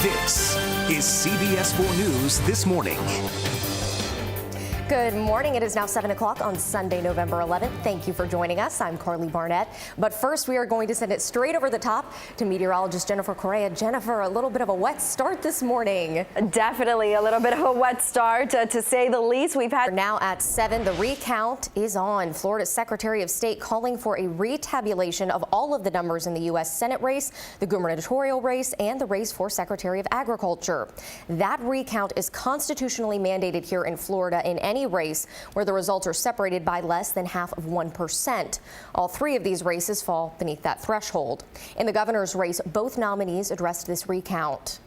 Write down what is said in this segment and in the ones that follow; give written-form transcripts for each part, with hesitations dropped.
This is CBS 4 News This Morning. Good morning. It is now 7 o'clock on Sunday, November 11th. Thank you for joining us. I'm Karli Barnett. But first, we are going to send it straight over the top to meteorologist Jennifer Correa. Jennifer, a little bit of a wet start this morning. Definitely a little bit of a wet start, to say the least. We've had now at 7. The recount is on. Florida's Secretary of State calling for a retabulation of all of the numbers in the U.S. Senate race, the gubernatorial race, and the race for Secretary of Agriculture. That recount is constitutionally mandated here in Florida in any race where the results are separated by less than 0.5%. All three of these races fall beneath that threshold. In the governor's race, both nominees addressed this recount.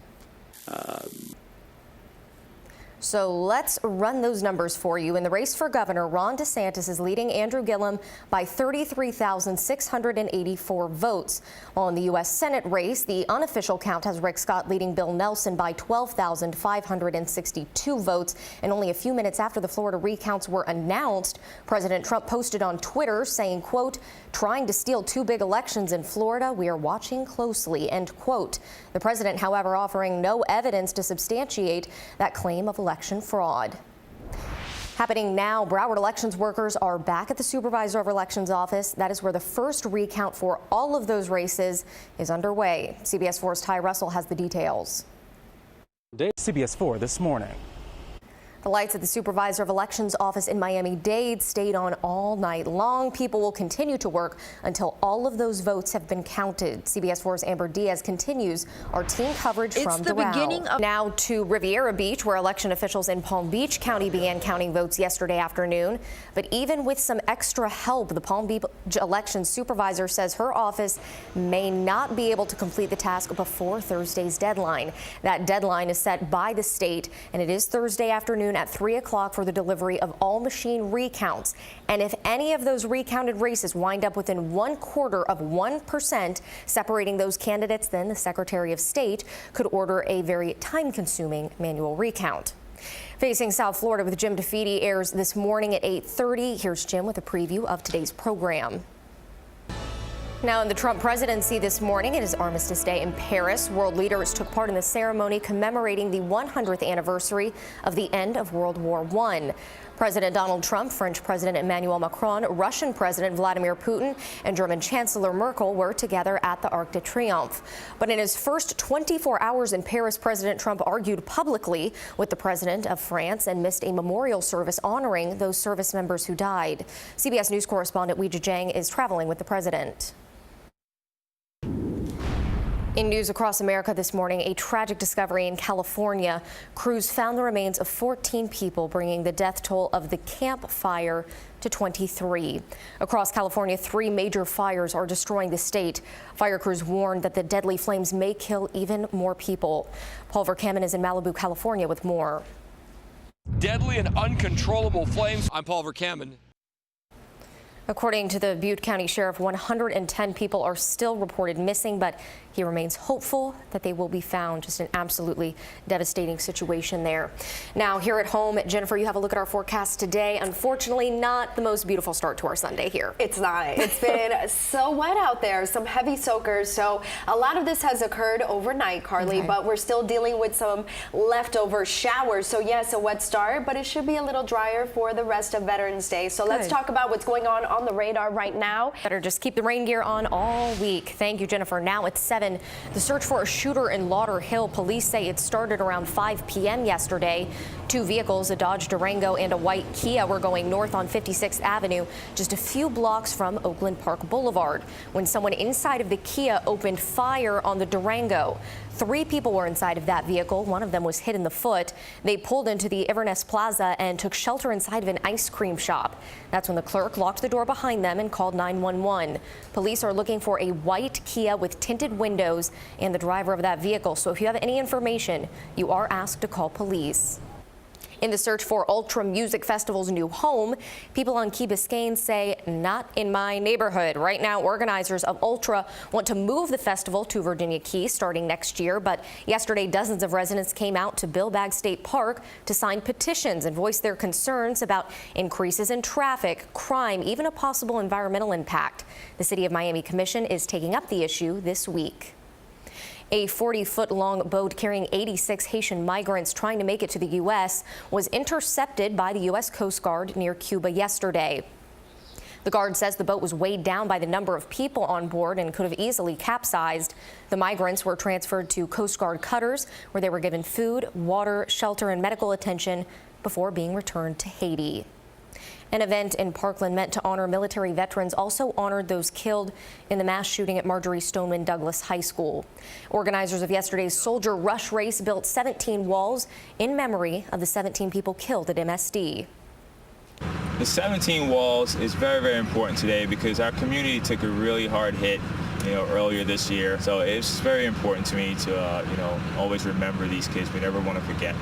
So let's run those numbers for you. In the race for governor, Ron DeSantis is leading Andrew Gillum by 33,684 votes. While in the U.S. Senate race, the unofficial count has Rick Scott leading Bill Nelson by 12,562 votes. And only a few minutes after the Florida recounts were announced, President Trump posted on Twitter saying, quote, "Trying to steal two big elections in Florida. We are watching closely," end quote. The president, however, offering no evidence to substantiate that claim of election fraud. Happening now, Broward elections workers are back at the Supervisor of Elections office. That is where the first recount for all of those races is underway. CBS 4's Ty Russell has the details. CBS 4 This Morning. The lights at the Supervisor of Elections office in Miami-Dade stayed on all night long. People will continue to work until all of those votes have been counted. CBS 4's Amber Diaz continues our team coverage from Doral. Now to Riviera Beach, where election officials in Palm Beach County began counting votes yesterday afternoon. But even with some extra help, the Palm Beach election supervisor says her office may not be able to complete the task before Thursday's deadline. That deadline is set by the state, and it is Thursday afternoon at 3 o'clock for the delivery of all machine recounts. And if any of those recounted races wind up within 0.25% separating those candidates, then the Secretary of State could order a very time-consuming manual recount. Facing South Florida with Jim DeFede airs this morning at 8:30. Here's Jim with a preview of today's program. Now, in the Trump presidency this morning, it is Armistice Day in Paris. World leaders took part in the ceremony commemorating the 100th anniversary of the end of World War I. President Donald Trump, French President Emmanuel Macron, Russian President Vladimir Putin, and German Chancellor Merkel were together at the Arc de Triomphe. But in his first 24 hours in Paris, President Trump argued publicly with the president of France and missed a memorial service honoring those service members who died. CBS News correspondent Weijia Jiang is traveling with the president. In news across America this morning, a tragic discovery in California. Crews found the remains of 14 people, bringing the death toll of the Camp Fire to 23. Across California, 3 major fires are destroying the state. Fire crews warned that the deadly flames may kill even more people. Paul Verkaman is in Malibu, California with more. Deadly and uncontrollable flames. I'm Paul Verkaman. According to the Butte County Sheriff, 110 people are still reported missing, but he remains hopeful that they will be found. Just an absolutely devastating situation there. Now, here at home, Jennifer, you have a look at our forecast today. Unfortunately, not the most beautiful start to our Sunday here. It's not. It's been so wet out there, some heavy soakers. So a lot of this has occurred overnight, Karli, but we're still dealing with some leftover showers. So yes, a wet start, but it should be a little drier for the rest of Veterans Day. So let's talk about what's going on the radar right now. Better just keep the rain gear on all week. Thank you, Jennifer. Now it's 7. The search for a shooter in Lauderhill. Police say it started around 5 p.m. yesterday. 2 vehicles, a Dodge Durango and a white Kia, were going north on 56th Avenue, just a few blocks from Oakland Park Boulevard, when someone inside of the Kia opened fire on the Durango. 3 people were inside of that vehicle. One of them was hit in the foot. They pulled into the Inverness Plaza and took shelter inside of an ice cream shop. That's when the clerk locked the door behind them and called 911. Police are looking for a white Kia with tinted windows and the driver of that vehicle. So if you have any information, you are asked to call police. In the search for Ultra Music Festival's new home, people on Key Biscayne say, not in my neighborhood. Right now, organizers of Ultra want to move the festival to Virginia Key starting next year. But yesterday, dozens of residents came out to Billbag State Park to sign petitions and voice their concerns about increases in traffic, crime, even a possible environmental impact. The City of Miami Commission is taking up the issue this week. A 40-foot-long boat carrying 86 Haitian migrants trying to make it to the U.S. was intercepted by the U.S. Coast Guard near Cuba yesterday. The Guard says the boat was weighed down by the number of people on board and could have easily capsized. The migrants were transferred to Coast Guard cutters, where they were given food, water, shelter, and medical attention before being returned to Haiti. An event in Parkland meant to honor military veterans also honored those killed in the mass shooting at Marjorie Stoneman Douglas High School. Organizers of yesterday's Soldier Rush race built 17 walls in memory of the 17 people killed at MSD. The 17 walls is very, very important today because our community took a really hard hit, earlier this year. So it's very important to me to, always remember these kids. We never want to forget.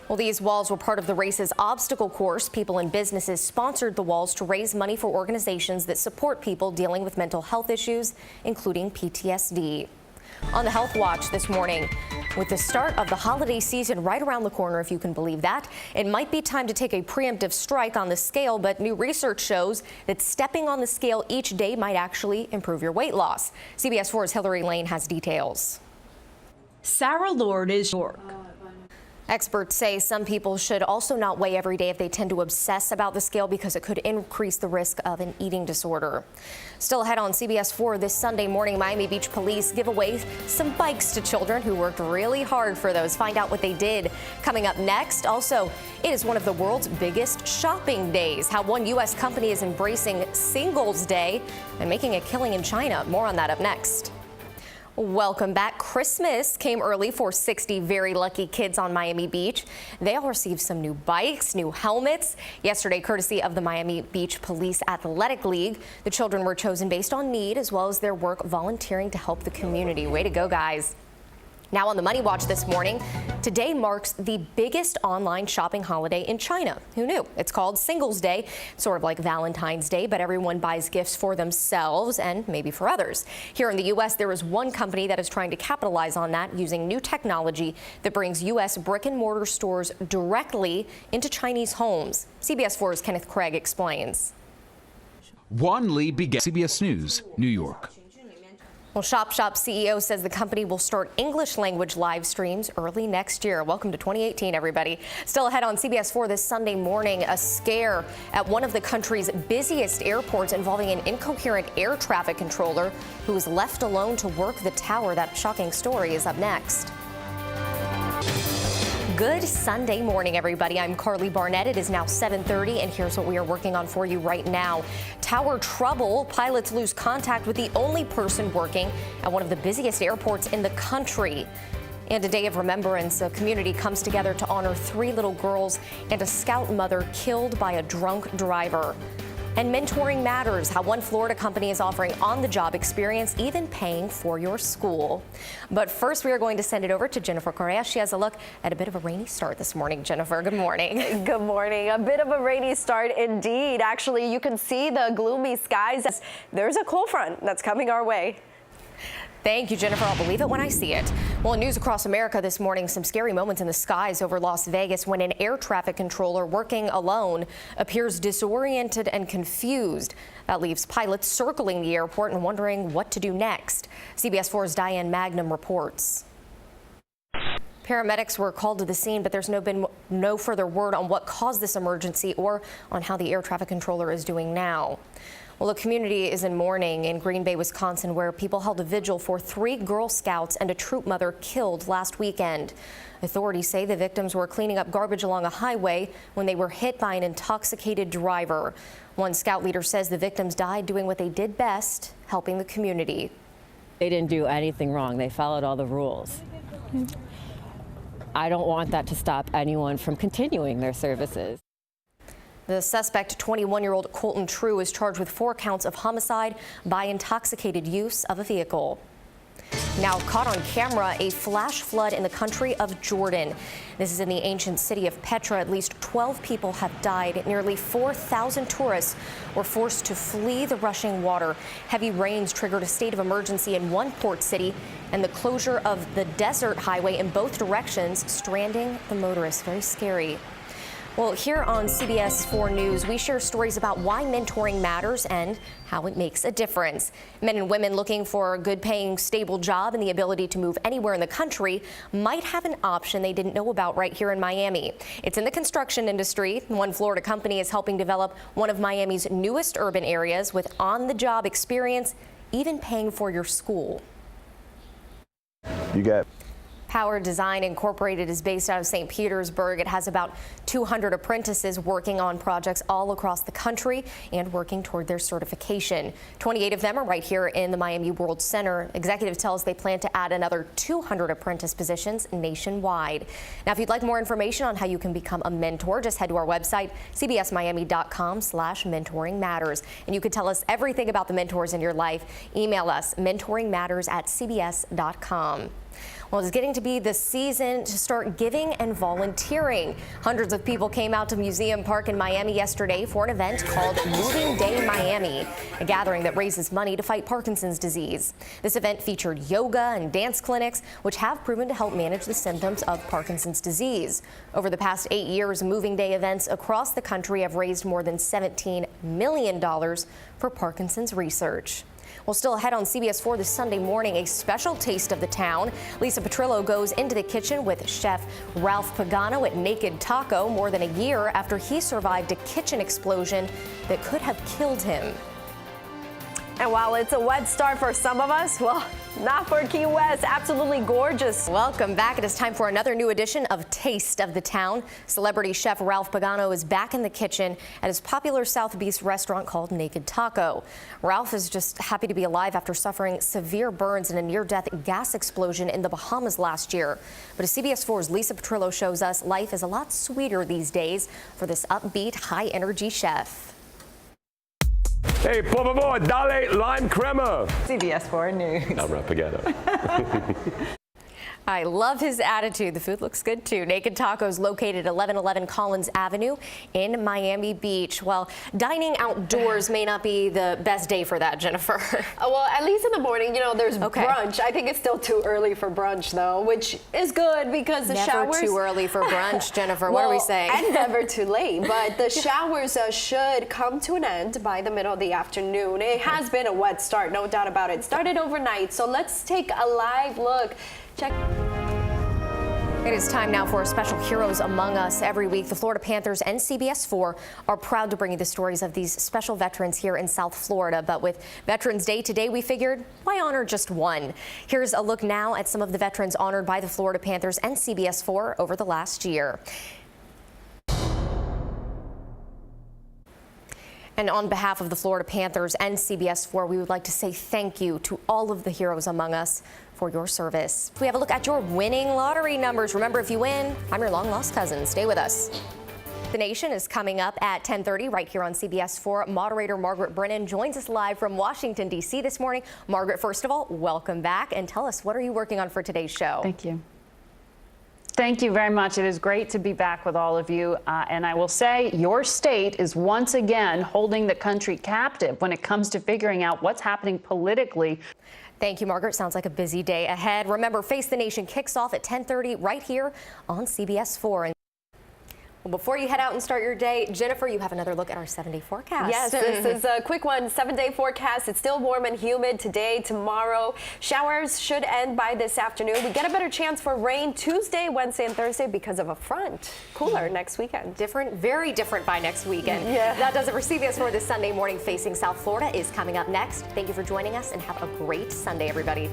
Well, these walls were part of the race's obstacle course. People and businesses sponsored the walls to raise money for organizations that support people dealing with mental health issues, including PTSD. On the Health Watch this morning, with the start of the holiday season right around the corner, if you can believe that, it might be time to take a preemptive strike on the scale, but new research shows that stepping on the scale each day might actually improve your weight loss. CBS 4's Hillary Lane has details. Sarah Lord is New York. Experts say some people should also not weigh every day if they tend to obsess about the scale because it could increase the risk of an eating disorder. Still ahead on CBS 4 this Sunday morning, Miami Beach police give away some bikes to children who worked really hard for those. Find out what they did. Coming up next, also, it is one of the world's biggest shopping days. How one U.S. company is embracing Singles Day and making a killing in China. More on that up next. Welcome back. Christmas came early for 60 very lucky kids on Miami Beach. They all received some new bikes, new helmets. Yesterday, courtesy of the Miami Beach Police Athletic League, the children were chosen based on need as well as their work volunteering to help the community. Way to go, guys. Now on the Money Watch this morning, today marks the biggest online shopping holiday in China. Who knew? It's called Singles Day, sort of like Valentine's Day, but everyone buys gifts for themselves and maybe for others. Here in the U.S., there is one company that is trying to capitalize on that using new technology that brings U.S. brick and mortar stores directly into Chinese homes. CBS 4's Kenneth Craig explains. Juan Lee began CBS News, New York. Well, Shop CEO says the company will start English language live streams early next year. Welcome to 2018, everybody. Still ahead on CBS 4 this Sunday morning, a scare at one of the country's busiest airports involving an incoherent air traffic controller who was left alone to work the tower. That shocking story is up next. Good Sunday morning, everybody. I'm Karli Barnett. It is now 7:30, and here's what we are working on for you right now. Tower trouble. Pilots lose contact with the only person working at one of the busiest airports in the country. And a day of remembrance. A community comes together to honor 3 little girls and a scout mother killed by a drunk driver. And mentoring matters, how one Florida company is offering on-the-job experience, even paying for your school. But first, we are going to send it over to Jennifer Correa. She has a look at a bit of a rainy start this morning. Jennifer, good morning. Good morning. A bit of a rainy start indeed. Actually, you can see the gloomy skies. There's a cold front that's coming our way. Thank you, Jennifer. I'll believe it when I see it. Well, in news across America this morning, some scary moments in the skies over Las Vegas when an air traffic controller working alone appears disoriented and confused. That leaves pilots circling the airport and wondering what to do next. CBS 4's Diane Magnum reports. Paramedics were called to the scene, but there's been no further word on what caused this emergency or on how the air traffic controller is doing now. Well, a community is in mourning in Green Bay, Wisconsin, where people held a vigil for 3 Girl Scouts and a troop mother killed last weekend. Authorities say the victims were cleaning up garbage along a highway when they were hit by an intoxicated driver. One Scout leader says the victims died doing what they did best, helping the community. They didn't do anything wrong. They followed all the rules. I don't want that to stop anyone from continuing their services. The suspect, 21-year-old Colton True, is charged with 4 counts of homicide by intoxicated use of a vehicle. Now caught on camera, a flash flood in the country of Jordan. This is in the ancient city of Petra. At least 12 people have died. Nearly 4,000 tourists were forced to flee the rushing water. Heavy rains triggered a state of emergency in one port city and the closure of the desert highway in both directions, stranding the motorists. Very scary. Well, here on CBS 4 News, we share stories about why mentoring matters and how it makes a difference. Men and women looking for a good-paying, stable job and the ability to move anywhere in the country might have an option they didn't know about right here in Miami. It's in the construction industry. One Florida company is helping develop one of Miami's newest urban areas with on-the-job experience, even paying for your school. You got Power Design Incorporated is based out of St. Petersburg. It has about 200 apprentices working on projects all across the country and working toward their certification. 28 of them are right here in the Miami World Center. Executive tells they plan to add another 200 apprentice positions nationwide. Now, if you'd like more information on how you can become a mentor, just head to our website, cbsmiami.com/mentoringmatters. And you could tell us everything about the mentors in your life. Email us mentoringmatters@cbs.com. Well, it's getting to be the season to start giving and volunteering. Hundreds of people came out to Museum Park in Miami yesterday for an event called Moving Day Miami, a gathering that raises money to fight Parkinson's disease. This event featured yoga and dance clinics, which have proven to help manage the symptoms of Parkinson's disease. Over the past 8 years, Moving Day events across the country have raised more than $17 million for Parkinson's research. Well, still ahead on CBS 4 this Sunday morning, a special taste of the town. Lisa Petrillo goes into the kitchen with Chef Ralph Pagano at Naked Taco more than a year after he survived a kitchen explosion that could have killed him. And while it's a wet start for some of us, well, not for Key West. Absolutely gorgeous. Welcome back. It is time for another new edition of Taste of the Town. Celebrity chef Ralph Pagano is back in the kitchen at his popular South Beach restaurant called Naked Taco. Ralph is just happy to be alive after suffering severe burns in a near-death gas explosion in the Bahamas last year. But as CBS 4's Lisa Petrillo shows us, life is a lot sweeter these days for this upbeat, high-energy chef. Hey, por favor, dale lime crema. CBS 4 News. I'm Ralph Pagano. I love his attitude. The food looks good too. Naked Taco is located at 1111 Collins Avenue in Miami Beach. Well, dining outdoors may not be the best day for that, Jennifer. Well, at least in the morning, you know, there's brunch. I think it's still too early for brunch, though, which is good because the showers. Never too early for brunch, Jennifer. What are we saying? And never too late. But the showers should come to an end by the middle of the afternoon. It has been a wet start, no doubt about it. Started overnight, so let's take a live look. Check. It is time now for a special Heroes Among Us. Every week, the Florida Panthers and CBS 4 are proud to bring you the stories of these special veterans here in South Florida. But with Veterans Day today, we figured, why honor just one? Here's a look now at some of the veterans honored by the Florida Panthers and CBS 4 over the last year. And on behalf of the Florida Panthers and CBS 4, we would like to say thank you to all of the heroes among us for your service. We have a look at your winning lottery numbers. Remember, if you win, I'm your long-lost cousin. Stay with us. The Nation is coming up at 10:30 right here on CBS 4. Moderator Margaret Brennan joins us live from Washington, D.C. this morning. Margaret, first of all, welcome back and tell us, what are you working on for today's show? Thank you. Thank you very much. It is great to be back with all of you. And I will say your state is once again holding the country captive when it comes to figuring out what's happening politically. Thank you, Margaret. Sounds like a busy day ahead. Remember, Face the Nation kicks off at 10:30 right here on CBS 4. Well, before you head out and start your day, Jennifer, you have another look at our 7-day forecast. Yes, this is a quick one. 7-day forecast. It's still warm and humid today, tomorrow. Showers should end by this afternoon. We get a better chance for rain Tuesday, Wednesday, and Thursday because of a front. Cooler next weekend. Different, very different by next weekend. Yeah. That does it for CBS 4 this Sunday morning. Facing South Florida is coming up next. Thank you for joining us and have a great Sunday, everybody.